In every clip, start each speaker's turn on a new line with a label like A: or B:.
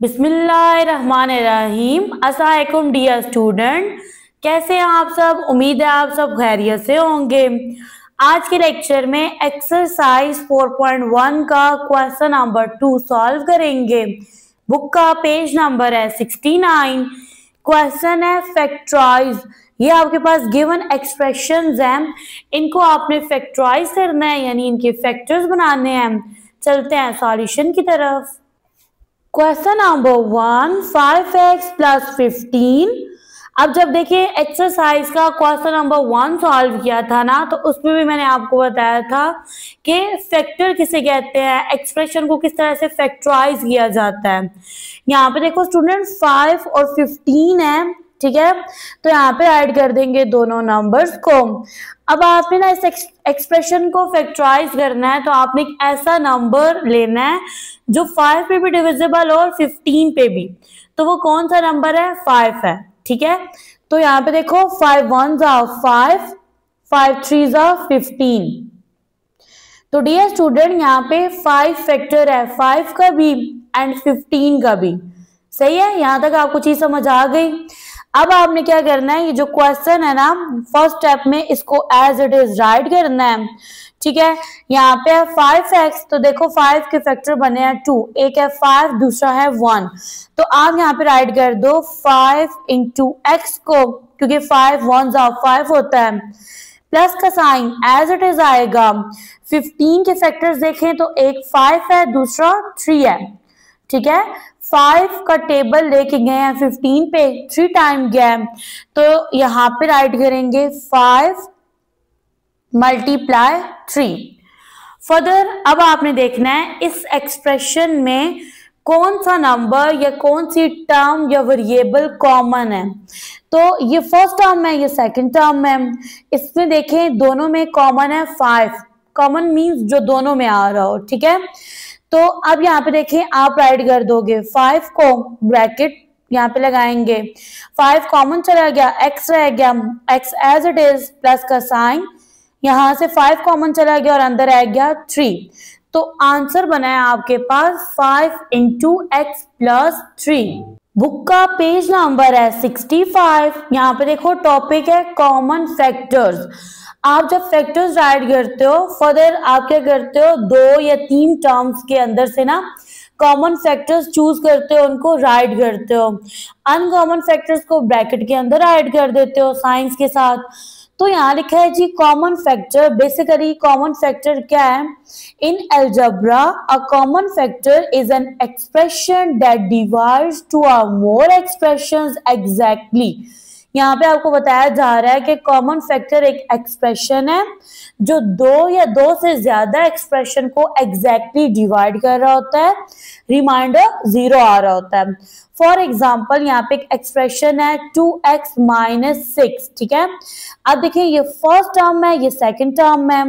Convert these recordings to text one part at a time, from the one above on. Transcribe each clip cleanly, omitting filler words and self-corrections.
A: बिस्मिल्लाहिर्रहमानिर्रहीम। अस्सलाम वालेकुम डियर स्टूडेंट, कैसे हैं आप सब। उम्मीद है आप सब खैरियत से होंगे। आज के लेक्चर में एक्सरसाइज 4.1 का क्वेश्चन नंबर 2 सॉल्व करेंगे। बुक का पेज नंबर है 69। क्वेश्चन है फैक्टराइज। ये आपके पास गिवन एक्सप्रेशंस हैं, इनको आपने फैक्टराइज करना है, यानी इनके फैक्टर्स बनाने हैं। चलते हैं सॉल्यूशन की तरफ। Question number 1, 5x plus 15। अब जब देखिए एक्सरसाइज का क्वेश्चन नंबर 1 सॉल्व किया था ना, तो उसमें भी मैंने आपको बताया था कि फैक्टर किसे कहते हैं, एक्सप्रेशन को किस तरह से फैक्टराइज किया जाता है। यहाँ पे देखो स्टूडेंट 5 और 15 है, ठीक है। तो यहाँ पे ऐड कर देंगे दोनों नंबर्स को। अब आपने ना इस एक्सप्रेशन को फैक्टराइज करना है, तो आपने एक ऐसा नंबर लेना है जो 5 पे भी डिविजिबल और 15 पे भी। तो वो कौन सा नंबर है? 5 है, ठीक है। तो यहाँ पे देखो 5 1s are 5, 5 3s are 15। तो डियर स्टूडेंट यहाँ पे 5 फैक्टर है, 5 का भी एंड 15 का भी। सही है, यहाँ तक आपको चीज समझ आ गई। अब आपने क्या करना है, ये जो क्वेश्चन है ना, फर्स्ट स्टेप में इसको एज इट इज राइट करना है, ठीक है। यहाँ पे है 5x, तो देखो 5 के फैक्टर बने हैं 2, एक है 5 दूसरा है 1। तो आप यहाँ पे राइट कर दो 5 इंटू एक्स को, क्योंकि 5 1s are 5 होता है। प्लस का साइन एज इट इज आएगा। 15 के फैक्टर्स देखें तो एक 5 है दूसरा 3 है, ठीक है। 5 का टेबल लेके गए हैं 15 पे, 3 टाइम गया है, तो यहाँ पे राइट करेंगे 5 मल्टीप्लाई 3। फर्दर अब आपने देखना है इस एक्सप्रेशन में कौन सा नंबर या कौन सी टर्म या वेरिएबल कॉमन है। तो ये फर्स्ट टर्म है, ये सेकंड टर्म है। इसमें देखें दोनों में कॉमन है 5। कॉमन मींस जो दोनों में आ रहा हो, ठीक है। तो अब यहाँ पे देखें आप राइट कर दोगे 5 को, ब्रैकेट यहाँ पे लगाएंगे, 5 कॉमन चला गया, x रह गया, x as it is, plus का साइन, यहाँ से 5 कॉमन चला गया और अंदर आ गया 3। तो आंसर बना है आपके पास 5 इंटू एक्स प्लस 3। बुक का पेज नंबर है 65। यहाँ पे देखो टॉपिक है कॉमन फैक्टर्स। आप जब फैक्टर्स राइट करते हो, फर्दर आप क्या करते हो, 2 या 3 टर्म्स के अंदर से ना कॉमन फैक्टर्स चूज करते हो, उनको राइट करते हो। अनकॉमन फैक्टर्स को ब्रैकेट के अंदर राइट कर देते हो साइंस के साथ। तो यहाँ लिखा है जी common factor. Basically common factor क्या है? In algebra a common factor is an expression that divides two or more expressions exactly. यहाँ पे आपको बताया जा रहा है कि कॉमन फैक्टर एक एक्सप्रेशन है जो 2 या 2 से ज्यादा एक्सप्रेशन को एग्जैक्टली डिवाइड कर रहा होता है, रिमाइंडर 0 आ रहा होता है। फॉर एग्जाम्पल यहाँ पे एक एक्सप्रेशन है 2x माइनस 6, ठीक है। अब देखिए ये फर्स्ट टर्म है, ये सेकंड टर्म है।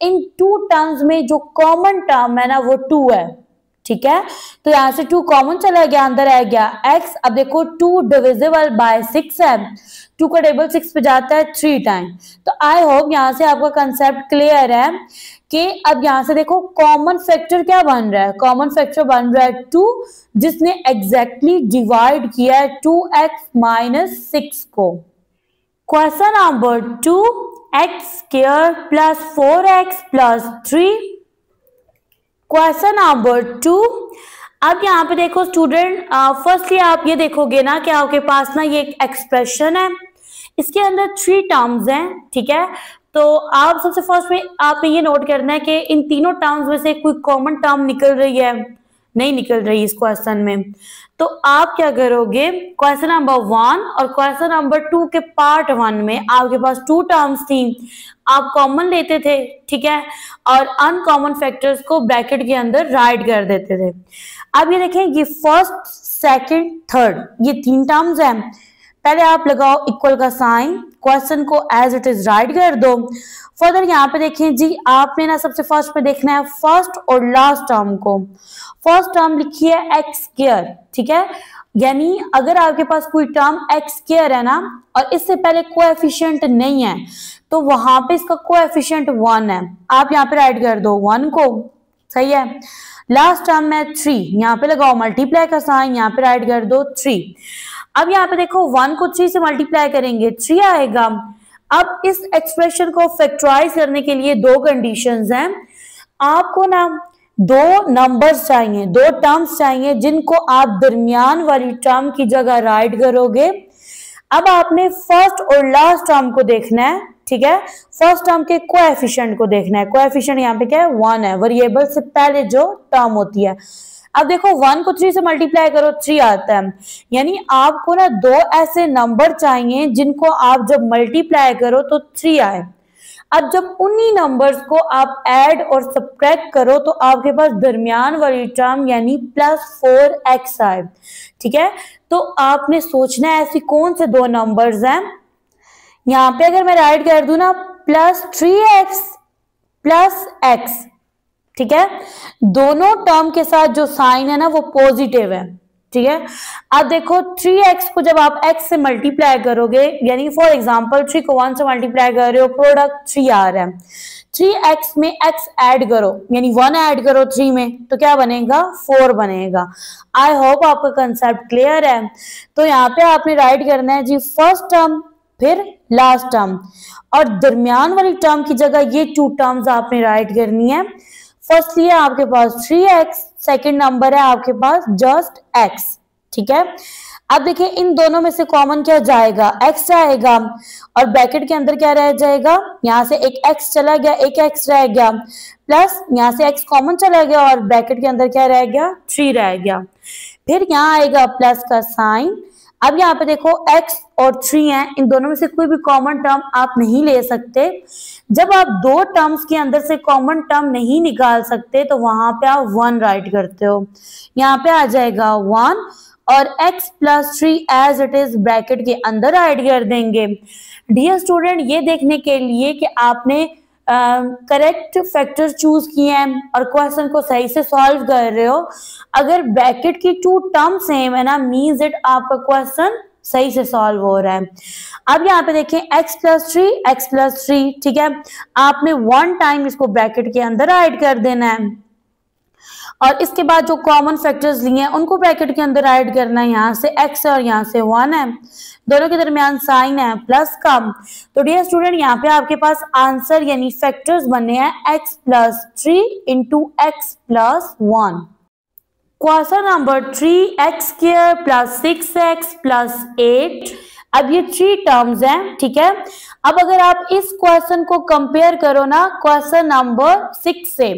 A: इन 2 टर्म्स में जो कॉमन टर्म है ना वो 2 है, ठीक है। तो यहाँ से 2 कॉमन चला गया, अंदर आ गया x। अब देखो 2 डिविजिबल बाय 6 है, 2 का टेबल 6 पे जाता है 3 टाइम। तो आई होप यहाँ से आपका कंसेप्ट क्लियर है कि अब यहाँ से देखो कॉमन फैक्टर क्या बन रहा है। कॉमन फैक्टर बन रहा है 2, जिसने एग्जैक्टली डिवाइड किया है 2x माइनस 6 को। Question number 2, x square plus 4x plus 3। Question number 2। अब यहाँ पे देखो स्टूडेंट, फर्स्टली आप ये देखोगे ना कि आपके पास ना ये एक एक्सप्रेशन है, इसके अंदर 3 टर्म्स हैं, ठीक है। तो आप सबसे फर्स्ट में आप ये नोट करना है कि इन तीनों टर्म्स में से कोई कॉमन टर्म निकल रही है, नहीं निकल रही इस क्वेश्चन में। तो आप क्या करोगे, क्वेश्चन नंबर 1 और क्वेश्चन नंबर 2 के पार्ट 1 में आपके पास 2 टर्म्स थी, आप कॉमन लेते थे, ठीक है, और अनकॉमन फैक्टर्स को ब्रैकेट के अंदर राइट कर देते थे। अब ये देखें, ये फर्स्ट सेकंड थर्ड ये 3 टर्म्स हैं। पहले आप लगाओ इक्वल का साइन, क्वेश्चन को एज इट इज राइट कर दो। फर्दर यहाँ पे देखें जी, आपने ना सबसे फर्स्ट पे देखना है फर्स्ट और लास्ट टर्म को। फर्स्ट टर्म लिखी है एक्स स्क्वायर, ठीक है, यानी अगर आपके पास कोई टर्म एक्स स्क्वायर है ना और इससे पहले कोएफिशिएंट नहीं है, तो वहां पे इसका कोएफिशिएंट 1 है। आप यहाँ पे राइट कर दो 1 को, सही है। लास्ट टर्म में 3, यहाँ पे लगाओ मल्टीप्लाई का साइन, यहाँ पे राइट कर दो 3। अब यहाँ पे देखो 1 को 3 से मल्टीप्लाई करेंगे 3 आएगा। अब इस एक्सप्रेशन को फैक्टराइज करने के लिए दो कंडीशंस हैं। आपको ना दो नंबर्स चाहिए, दो टर्म्स चाहिए जिनको आप दरमियान वाली टर्म की जगह राइट करोगे। अब आपने फर्स्ट और लास्ट टर्म को देखना है, ठीक है। फर्स्ट टर्म के कोएफिशिएंट को देखना है। कोएफिशिएंट यहाँ पे क्या है 1 है, वेरिएबल से पहले जो टर्म होती है। अब देखो 1 को 3 से मल्टीप्लाई करो 3 आता है, यानी आपको ना दो ऐसे नंबर चाहिए जिनको आप जब मल्टीप्लाई करो तो 3 आए। अब जब उन्हीं नंबर्स को आप ऐड और सब्ट्रैक्ट करो तो आपके पास दरमियान वाली टर्म यानी +4x आए, ठीक है। तो आपने सोचना है ऐसी कौन से दो नंबर्स हैं। यहाँ पे अगर मैं राइट कर दूं ना +3x +x, ठीक है, दोनों टर्म के साथ जो साइन है ना वो पॉजिटिव है, ठीक है। अब देखो 3x को जब आप x से मल्टीप्लाई करोगे, यानी फॉर एग्जांपल 3 को 1 से मल्टीप्लाई कर रहे हो, प्रोडक्ट 3 आ रहा है, 3x में x ऐड करो यानी 1 ऐड करो 3 में, तो क्या बनेगा 4 बनेगा। आई होप आपका कंसेप्ट क्लियर है। तो यहाँ पे आपने राइट करना है जी फर्स्ट टर्म फिर लास्ट टर्म, और दरमियान वाली टर्म की जगह ये 2 टर्म्स आपने राइट करनी है। फर्स्टली है आपके पास 3x, सेकंड नंबर है आपके पास जस्ट x, ठीक है। अब देखिए इन दोनों में से कॉमन क्या जाएगा, x जाएगा, और ब्रैकेट के अंदर क्या रह जाएगा, यहाँ से एक x चला गया, एक x रह गया, प्लस यहाँ से x कॉमन चला गया और ब्रैकेट के अंदर क्या रह गया 3 रह गया। फिर यहाँ आएगा प्लस का साइन। अब यहाँ पे देखो x और 3 है, इन दोनों में से कोई भी कॉमन टर्म आप नहीं ले सकते। जब आप दो टर्म्स के अंदर से कॉमन टर्म नहीं निकाल सकते तो वहां पे आप 1 राइट करते हो, यहाँ पे आ जाएगा 1 और x + 3 as it is bracket के अंदर ऐड कर देंगे। डियर स्टूडेंट, ये देखने के लिए कि आपने करेक्ट फैक्टर चूज किए हैं और क्वेश्चन को सही से सॉल्व कर रहे हो, अगर ब्रैकेट की 2 टर्म सेम है ना, मींस इट आपका क्वेश्चन सही से सॉल्व हो रहा है। अब यहाँ पे देखें x + 3, ठीक है, आपने 1 टाइम इसको ब्रैकेट के अंदर ऐड कर देना है और इसके बाद जो कॉमन फैक्टर्स लिए हैं उनको ब्रैकेट के अंदर ऐड करना है। यहाँ से x और यहाँ से 1 है, दोनों के दरमियान साइन है प्लस का। तो डियर स्टूडेंट, यहाँ पे आपके पास आंसर यानी फैक्टर्स बने हैं x + 3 × x + 1। Question number 3x² + 6x + 8। अब ये 3 टर्म्स हैं, ठीक है। अब अगर आप इस क्वेश्चन को कंपेयर करो ना क्वेश्चन नंबर 6 से,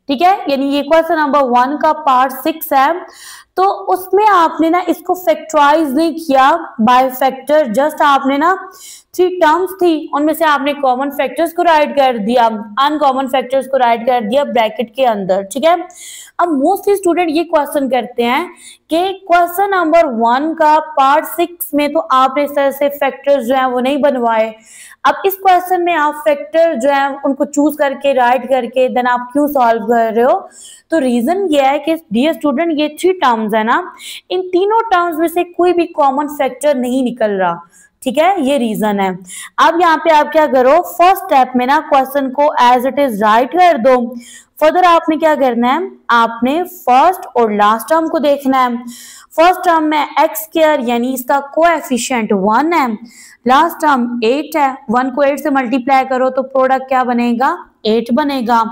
A: ठीक है, यानी ये क्वेश्चन नंबर 1 का पार्ट 6 है, तो उसमें आपने ना इसको फैक्टराइज नहीं किया बाय फैक्टर, जस्ट आपने ना 3 टर्म्स थी उनमें से आपने कॉमन फैक्टर्स को राइट कर दिया, अनकॉमन फैक्टर्स को राइट कर दिया ब्रैकेट के अंदर, ठीक है। अब मोस्टली स्टूडेंट ये क्वेश्चन करते हैं कि क्वेश्चन नंबर 1 का पार्ट 6 में तो आपने इस तरह से फैक्टर्स जो है वो नहीं बनवाए, अब इस क्वेश्चन में आप फैक्टर जो है उनको चूज करके राइट करके देन आप क्यों सॉल्व कर रहे हो। तो रीजन ये है कि डियर स्टूडेंट ये 3 टर्म्स है ना, इन तीनों टर्म्स में से कोई भी कॉमन फैक्टर नहीं निकल रहा, ठीक है, ये रीजन है। अब यहाँ पे आप क्या करो, फर्स्ट स्टेप में ना क्वेश्चन को एज इट इज राइट कर दो। फर्दर आपने क्या करना है, आपने फर्स्ट और लास्ट टर्म को देखना है। फर्स्ट टर्म में x² यानी इसका कोएफिशिएंट 1 है, लास्ट टर्म 8 है, 1 को 8 से मल्टीप्लाई करो तो प्रोडक्ट क्या बनेगा 8 बनेगा।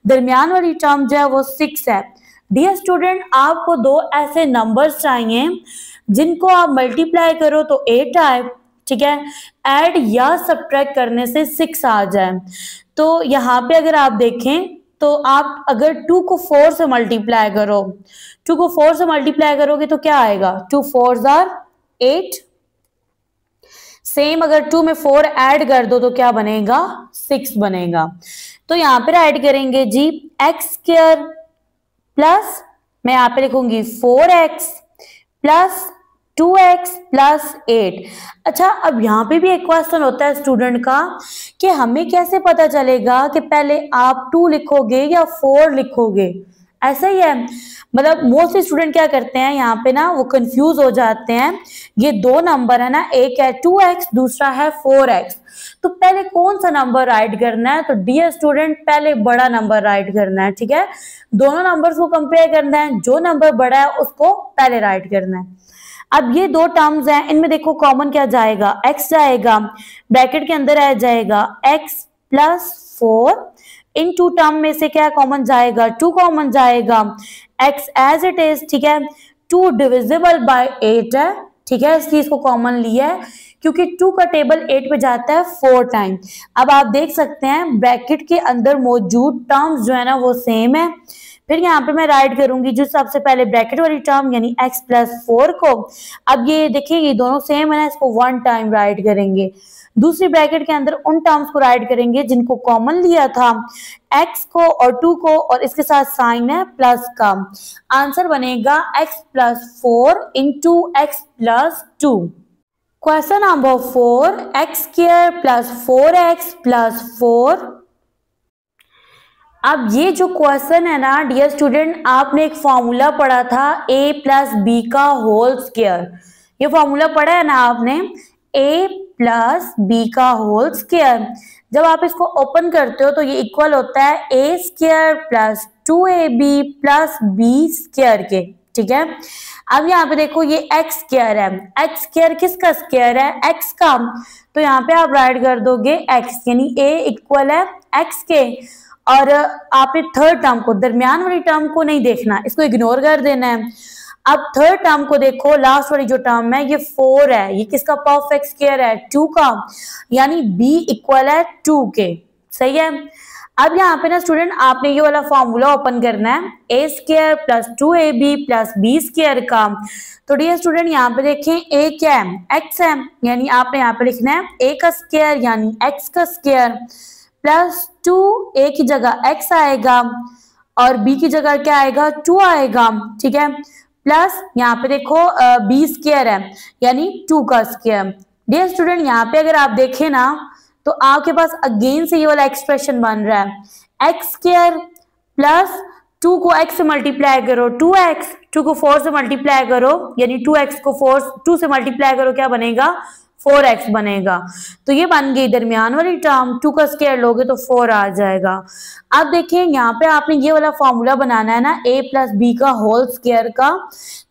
A: दरमियान वाली टर्म जो है वो 6 है। डियर स्टूडेंट, आपको दो ऐसे नंबर्स चाहिए जिनको आप मल्टीप्लाई करो तो 8 आए, ठीक है, ऐड या सब्ट्रैक्ट करने से 6 आ जाए। तो यहाँ पे अगर आप देखें तो आप अगर 2 को 4 से मल्टीप्लाई करो, 2 को 4 से मल्टीप्लाई करोगे तो क्या आएगा, 2 4s are 8। सेम अगर 2 में 4 ऐड कर दो तो क्या बनेगा 6 बनेगा। तो यहाँ पे ऐड करेंगे जी x² प्लस मैं यहाँ पे लिखूंगी 4x प्लस 2x + 8। अच्छा, अब यहाँ पे भी एक क्वेश्चन होता है स्टूडेंट का कि हमें कैसे पता चलेगा कि पहले आप 2 लिखोगे या 4 लिखोगे। ऐसा ही है। मतलब मोस्टली स्टूडेंट क्या करते हैं यहाँ पे ना, वो कंफ्यूज हो जाते हैं। ये दो नंबर है ना, एक है 2x, दूसरा है 4x, तो पहले कौन सा नंबर राइट करना है? तो डियर स्टूडेंट पहले बड़ा नंबर राइट करना है, ठीक है। दोनों नंबर्स को कंपेयर करना है, जो नंबर बड़ा है उसको पहले राइट करना है। अब ये दो टर्म्स हैं, इनमें देखो कॉमन क्या जाएगा, x जाएगा, ब्रैकेट के अंदर आ जाएगा x प्लस 4, इन टू टर्म में से क्या कॉमन जाएगा, 2 कॉमन जाएगा, x एज इट इज, ठीक है। 2 डिविजिबल बाय 8 है, ठीक है, इस चीज को कॉमन लिया है क्योंकि 2 का टेबल 8 पे जाता है 4 टाइम। अब आप देख सकते हैं ब्रैकेट के अंदर मौजूद टर्म्स जो है ना वो सेम है। फिर यहाँ पे मैं राइट करूंगी जो सबसे पहले ब्रैकेट वाली टर्म यानी x प्लस 4 को। अब ये देखिए ये दोनों सेम है ना, इसको 1 टाइम राइट करेंगे। दूसरी ब्रैकेट के अंदर उन टर्म्स को राइट करेंगे जिनको कॉमन लिया था, x को और 2 को, और इसके साथ साइन है प्लस का। आंसर बनेगा x plus 4 into x plus 2। Question number 4, x square plus 4x plus 4। अब ये जो क्वेश्चन है ना डियर स्टूडेंट, आपने एक फॉर्मूला पढ़ा था a प्लस बी का होल स्क्वायर। ये फॉर्मूला पढ़ा है ना आपने, a प्लस बी का होल स्क्वायर। जब आप इसको ओपन करते हो तो ये इक्वल होता है a square plus 2ab plus b square के, ठीक है। अब यहाँ पे देखो ये x स्क्वायर है, x स्क्वायर किसका स्क्वायर है, x का, तो यहाँ पे आप राइट कर दोगे x, यानी a इक्वल है x के। और आपने थर्ड टर्म को, दरमियान वाली टर्म को नहीं देखना, इसको इग्नोर कर देना है। अब थर्ड टर्म को देखो, लास्ट वाली जो टर्म है ये 4 है, ये किसका परफेक्ट स्क्वायर है, 2 का, यानी b इक्वल है 2 के, सही है। अब यहाँ पे ना स्टूडेंट आपने ये वाला फॉर्मूला ओपन करना है, a square plus 2ab plus b square का। तो डियर स्टूडेंट यहाँ पे देखें a क्या है, x है, यानी आपने यहाँ पे लिखना है a का स्क्वायर यानी x का स्क्वायर प्लस 2, a की जगह x आएगा और b की जगह क्या आएगा, 2 आएगा, ठीक है। प्लस यहाँ पे देखो b स्क्वायर है यानी 2 का स्क्वायर। डियर स्टूडेंट यहाँ पे अगर आप देखें ना तो आपके पास अगेन से ये वाला एक्सप्रेशन बन रहा है, x स्क्वायर प्लस 2 को x से मल्टीप्लाई करो 2x, 2 को 4 से मल्टीप्लाई करो यानी 2x को 2 से मल्टीप्लाई करो, क्या बनेगा, 4x बनेगा। तो ये बन गई दरमियान वाली टर्म, 2 का स्क्वायर लोगे तो 4 आ जाएगा। अब देखिए यहाँ पे आपने ये वाला फॉर्मूला बनाना है ना a प्लस बी का होल स्क्वायर का,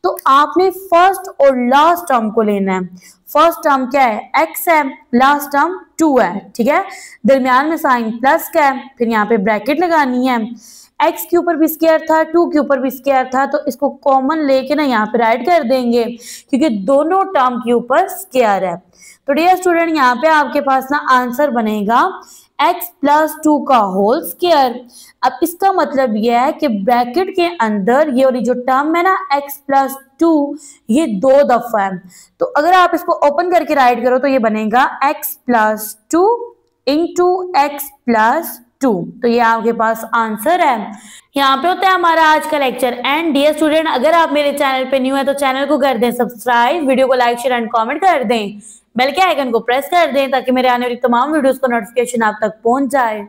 A: तो आपने फर्स्ट और लास्ट टर्म को लेना है। फर्स्ट टर्म क्या है, x है, लास्ट टर्म 2 है, ठीक है, दरमियान में साइन प्लस का है, फिर यहाँ पे ब्रैकेट लगानी है। x के ऊपर भी स्क्वायर था, 2 के ऊपर भी स्क्वायर था, तो इसको कॉमन लेके ना यहाँ पे राइट कर देंगे क्योंकि दोनों टर्म के ऊपर स्क्वायर है। तो डियर स्टूडेंट यहाँ पे आपके पास ना आंसर बनेगा x प्लस 2 का होल स्क्वायर। अब इसका मतलब यह है कि ब्रैकेट के अंदर ये वाली जो टर्म है ना x प्लस 2 ये 2 दफा है, तो अगर आप इसको ओपन करके राइट करो तो ये बनेगा x plus 2 into x plus 2। तो ये आपके पास आंसर है। यहाँ पे होता है हमारा आज का लेक्चर एंड। डियर स्टूडेंट अगर आप मेरे चैनल पे न्यू है तो चैनल को कर दें सब्सक्राइब, वीडियो को लाइक शेयर एंड कमेंट कर दें, बेल के आइकन को प्रेस कर दें ताकि मेरे आने वाली तमाम वीडियोस का नोटिफिकेशन आप तक पहुंच जाए।